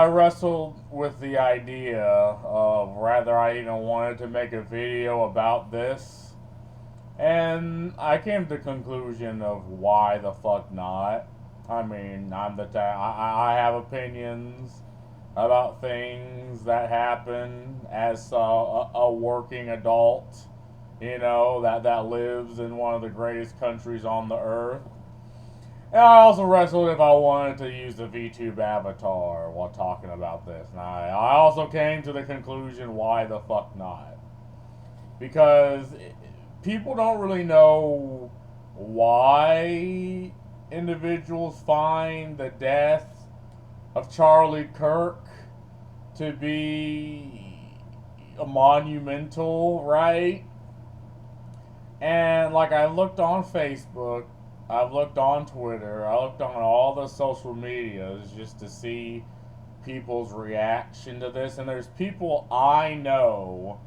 I wrestled with the idea of whether I even wanted to make a video about this, and I came to the conclusion of why the fuck not. I mean, I have opinions about things that happen as a working adult, that lives in one of the greatest countries on the earth. And I also wrestled if I wanted to use the VTube avatar while talking about this. And I also came to the conclusion why the fuck not? Because people don't really know why individuals find the death of Charlie Kirk to be a monumental, right? And like I looked on Facebook, I've looked on Twitter, I looked on all the social medias just to see people's reaction to this, and there's people I know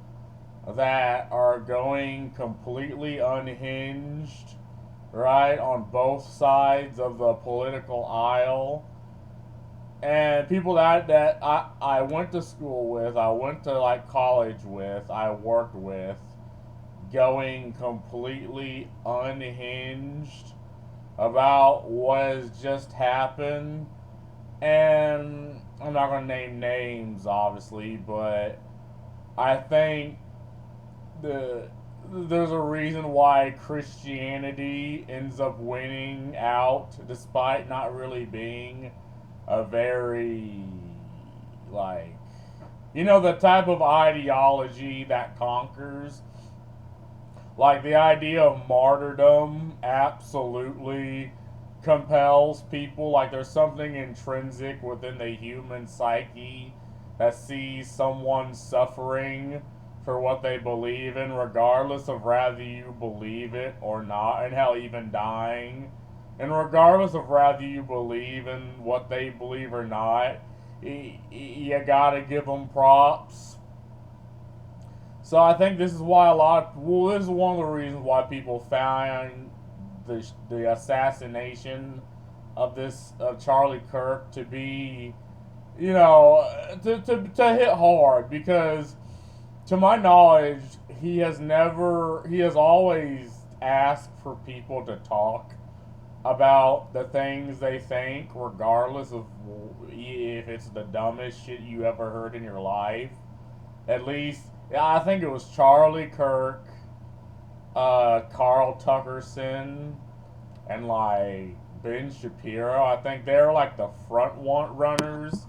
that are going completely unhinged, right, on both sides of the political aisle. And people that I went to school with, I went to like college with, I worked with, going completely unhinged about what has just happened. And I'm not going to name names, obviously, but I think there's a reason why Christianity ends up winning out, despite not really being a very, like, the type of ideology that conquers. Like, the idea of martyrdom absolutely compels people. Like, there's something intrinsic within the human psyche that sees someone suffering for what they believe in, regardless of whether you believe it or not, and hell, even dying. And regardless of whether you believe in what they believe or not, you gotta give them props. So I think this is why this is one of the reasons why people found the assassination of this of Charlie Kirk to be, to hit hard, because to my knowledge, he has always asked for people to talk about the things they think, regardless of if it's the dumbest shit you ever heard in your life. At least, yeah, I think it was Charlie Kirk, Carl Tuckerson, and like Ben Shapiro. I think they're like the front runners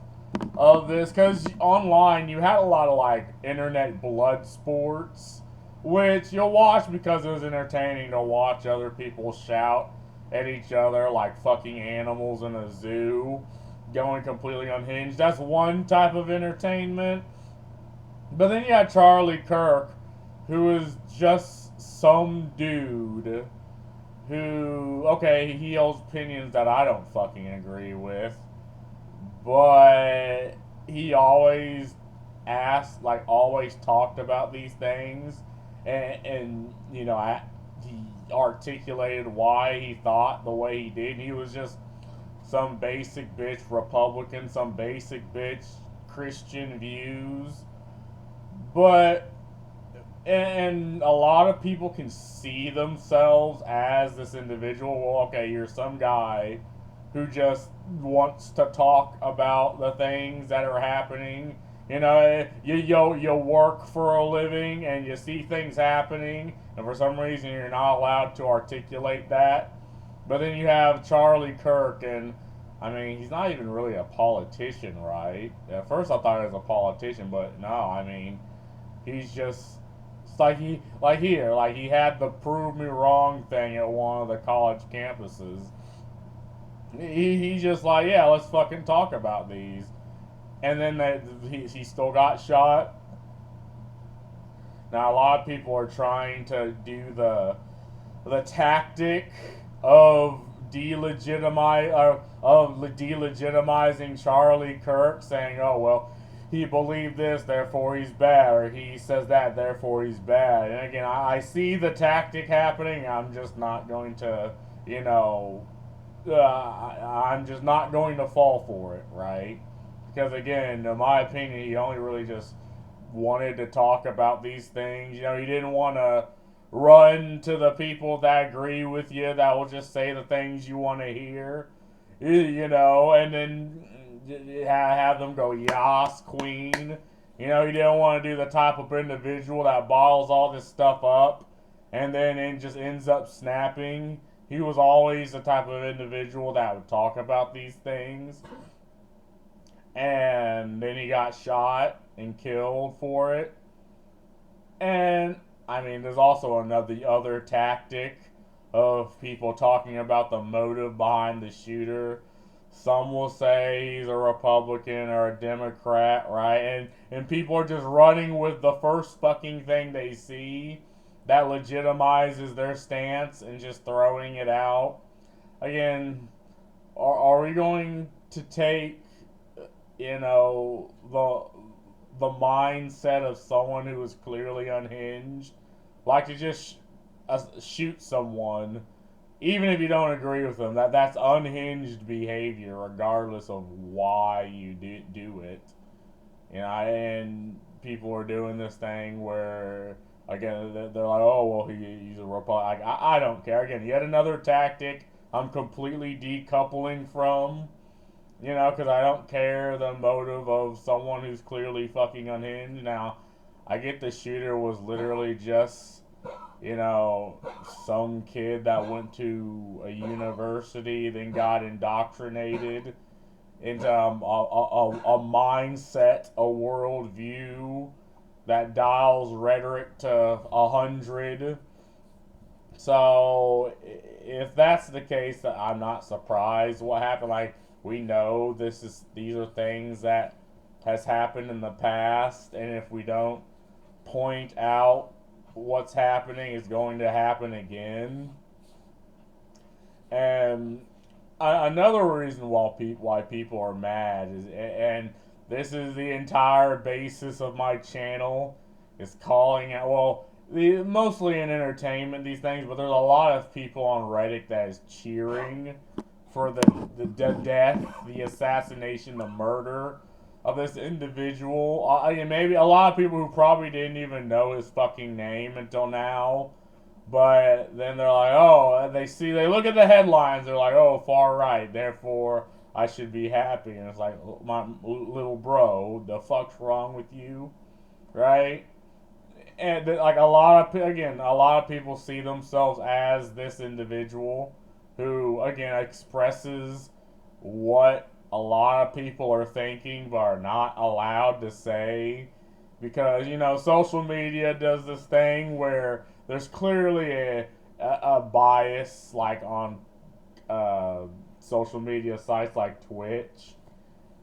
of this, because online you had a lot of like internet blood sports, which you'll watch because it was entertaining to watch other people shout at each other like fucking animals in a zoo, going completely unhinged. That's one type of entertainment. But then you had Charlie Kirk, who is just some dude who, okay, he holds opinions that I don't fucking agree with, but he always always talked about these things, and he articulated why he thought the way he did. He was just some basic bitch Republican, some basic bitch Christian views, but and a lot of people can see themselves as this individual. Well, okay, you're some guy who just wants to talk about the things that are happening. You work for a living and you see things happening, and for some reason you're not allowed to articulate that. But then you have Charlie Kirk, and I mean, he's not even really a politician, right? At first I thought he was a politician, but no, I mean, he's just it's like he had the prove me wrong thing at one of the college campuses. He's just like, yeah, let's fucking talk about these. And then he still got shot. Now a lot of people are trying to do the tactic of delegitimizing Charlie Kirk, saying, "Oh well, he believed this, therefore he's bad," or he says that, therefore he's bad. And again, I see the tactic happening. I'm just not going to, I'm just not going to fall for it, right? Because again, in my opinion, he only really just wanted to talk about these things. He didn't want to run to the people that agree with you, that will just say the things you want to hear. And then have them go, "Yas, queen." He didn't want to do the type of individual that bottles all this stuff up and then it just ends up snapping. He was always the type of individual that would talk about these things. And then he got shot and killed for it. And I mean, there's also other tactic of people talking about the motive behind the shooter. Some will say he's a Republican or a Democrat, right? And people are just running with the first fucking thing they see that legitimizes their stance and just throwing it out. Again, are we going to take, the mindset of someone who is clearly unhinged, like to just shoot someone, even if you don't agree with them? That's unhinged behavior, regardless of why you do it. And people are doing this thing where, again, they're like, "Oh, well, he's a Republican." I don't care. Again, yet another tactic I'm completely decoupling from. Because I don't care the motive of someone who's clearly fucking unhinged. Now, I get the shooter was literally just, some kid that went to a university, then got indoctrinated into a mindset, a worldview that dials rhetoric to 100. So, if that's the case, I'm not surprised. What happened, like, we know these are things that has happened in the past, and if we don't point out what's happening, it's going to happen again. And another reason why people are mad is, and this is the entire basis of my channel, is calling out, well, mostly in entertainment, these things, but there's a lot of people on Reddit that is cheering for the death, the assassination, the murder of this individual. Maybe a lot of people who probably didn't even know his fucking name until now. But then they're like, oh, they look at the headlines, they're like, oh, far right, therefore I should be happy. And it's like, my little bro, the fuck's wrong with you, right? And like a lot of people see themselves as this individual who, again, expresses what a lot of people are thinking but are not allowed to say, because social media does this thing where there's clearly a bias, like on social media sites like Twitch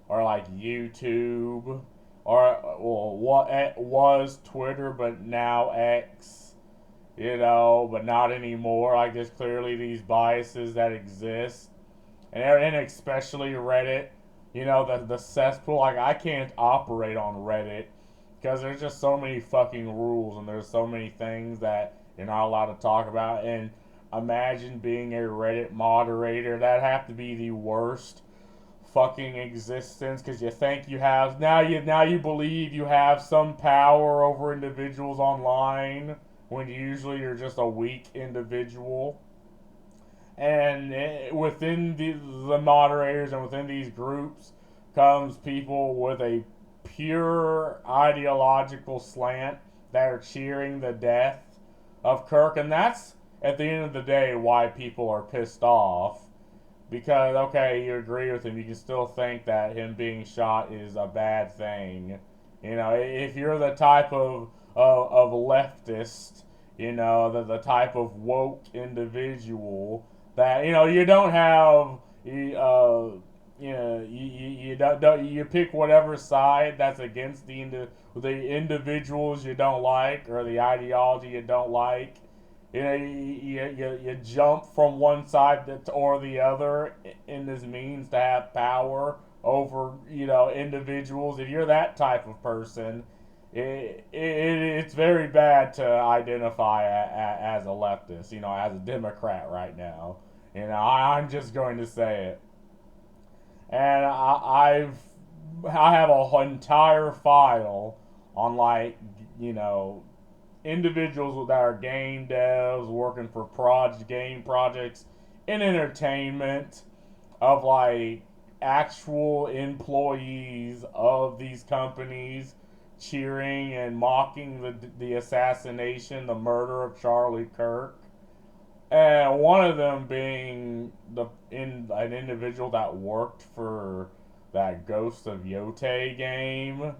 or like YouTube, or what was Twitter but now X, but not anymore. Like, there's clearly these biases that exist, and especially Reddit, the cesspool. Like, I can't operate on Reddit because there's just so many fucking rules, and there's so many things that you're not allowed to talk about. And imagine being a Reddit moderator. That'd have to be the worst fucking existence, because you think you have now you believe you have some power over individuals online when usually you're just a weak individual. And within the moderators and within these groups comes people with a pure ideological slant that are cheering the death of Kirk. And that's, at the end of the day, why people are pissed off. Because, okay, you agree with him, you can still think that him being shot is a bad thing. If you're the type of leftist, the type of woke individual that, you don't have, you pick whatever side that's against the individuals you don't like, or the ideology you don't like. You jump from one side or the other in this means to have power over, individuals. If you're that type of person, it's very bad to identify as a leftist, as a Democrat right now. I'm just going to say it. And I've I have a entire file on like you know individuals that are game devs working for game projects in entertainment of like actual employees of these companies cheering and mocking the assassination, the murder of Charlie Kirk, and one of them being an individual that worked for that Ghost of Yote game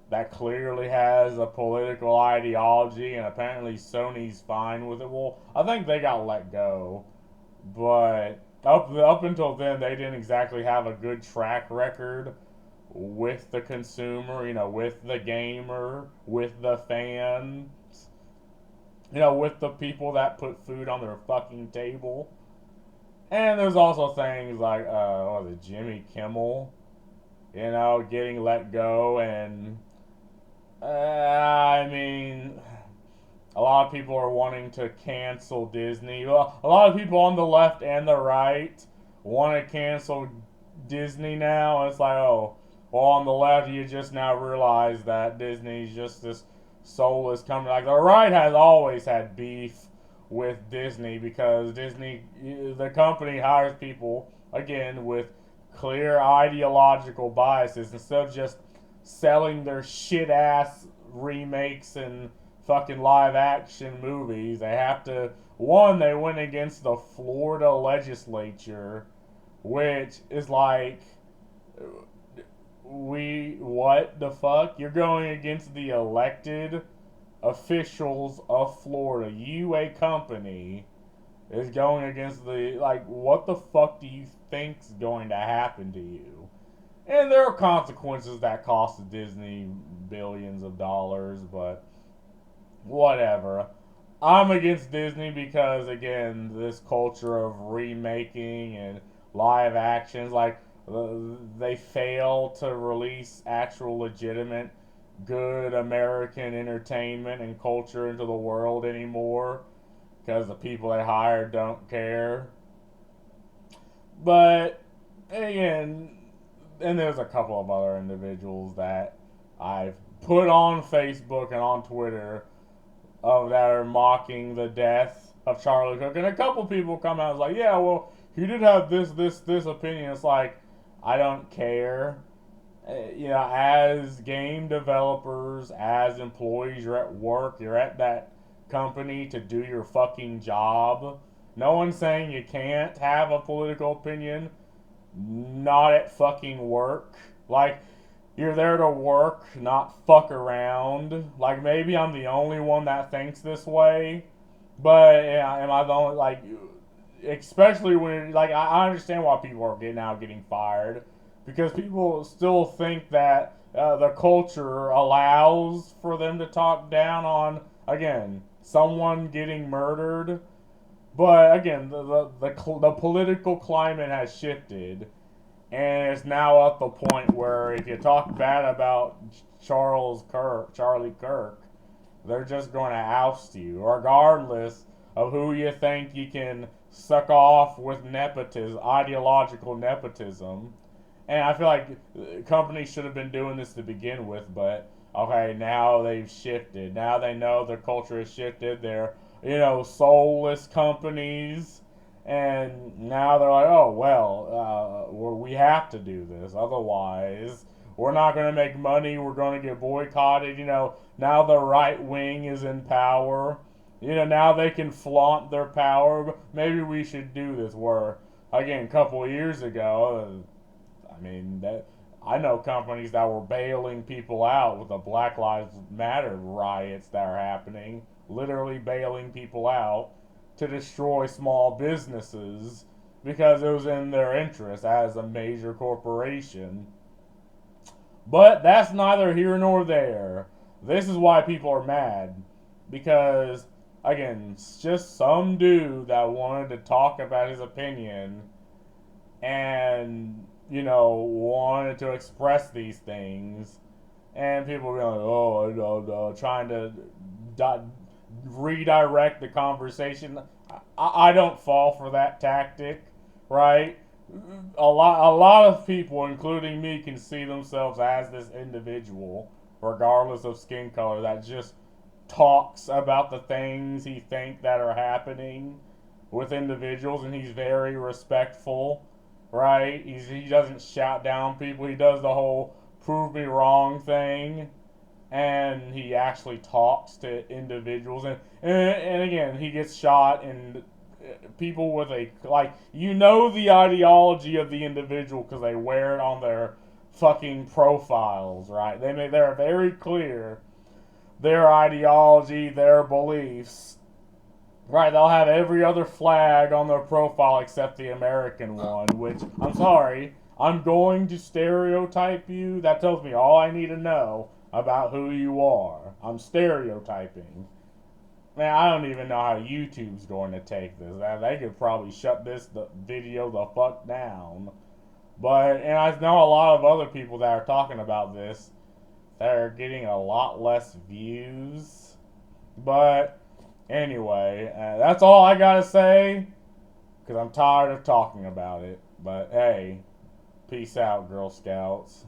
that clearly has a political ideology, and apparently Sony's fine with it. Well, I think they got let go, but up until then, they didn't exactly have a good track record with the consumer. With the gamer, with the fan. With the people that put food on their fucking table. And there's also things like, what was it, Jimmy Kimmel, getting let go. And, I mean, a lot of people are wanting to cancel Disney. Well, a lot of people on the left and the right want to cancel Disney now. It's like, oh, well, on the left, you just now realize that Disney's just this soulless company. Like, the right has always had beef with Disney because Disney, the company, hires people, again, with clear ideological biases instead of just selling their shit ass remakes and fucking live action movies. They have to. One, they went against the Florida legislature, which is like, what the fuck? You're going against the elected officials of Florida. You, a company, is going against what the fuck do you think's going to happen to you? And there are consequences that cost Disney billions of dollars, but whatever. I'm against Disney because, again, this culture of remaking and live actions, they fail to release actual legitimate good American entertainment and culture into the world anymore because the people they hire don't care. But again, and there's a couple of other individuals that I've put on Facebook and on Twitter that are mocking the death of Charlie Cook, and a couple people come out and like, yeah, well, he did have this opinion. It's like, I don't care. As game developers, as employees, you're at work, you're at that company to do your fucking job. No one's saying you can't have a political opinion, not at fucking work. Like, you're there to work, not fuck around. Like, maybe I'm the only one that thinks this way, but yeah, am I the only, especially when, I understand why people are getting fired, because people still think that the culture allows for them to talk down on, again, someone getting murdered. But again, the political climate has shifted, and it's now at the point where if you talk bad about Charlie Kirk, they're just going to oust you, regardless of who you think you can suck off with nepotism, ideological nepotism. And I feel like companies should have been doing this to begin with, but okay, now they've shifted. Now they know their culture has shifted. They're, soulless companies. And now they're like, oh, well, we have to do this. Otherwise, we're not going to make money. We're going to get boycotted. Now the right wing is in power. Now they can flaunt their power. Maybe we should do this. Where, again, a couple of years ago, I know companies that were bailing people out with the Black Lives Matter riots that are happening. Literally bailing people out to destroy small businesses because it was in their interest as a major corporation. But that's neither here nor there. This is why people are mad. Because, again, it's just some dude that wanted to talk about his opinion and, wanted to express these things. And people be like, oh, no, trying to redirect the conversation. I don't fall for that tactic, right? a lot of people, including me, can see themselves as this individual, regardless of skin color, that just talks about the things he think that are happening with individuals, and he's very respectful, right? He doesn't shout down people. He does the whole prove me wrong thing, and he actually talks to individuals, and again, he gets shot, and people with a, like, the ideology of the individual because they wear it on their fucking profiles, right? They're very clear their ideology, their beliefs. Right, they'll have every other flag on their profile except the American one, which, I'm sorry, I'm going to stereotype you. That tells me all I need to know about who you are. I'm stereotyping. Man, I don't even know how YouTube's going to take this. They could probably shut this video the fuck down. And I know a lot of other people that are talking about this that are getting a lot less views. But anyway, that's all I gotta say because I'm tired of talking about it. But hey, peace out, Girl Scouts.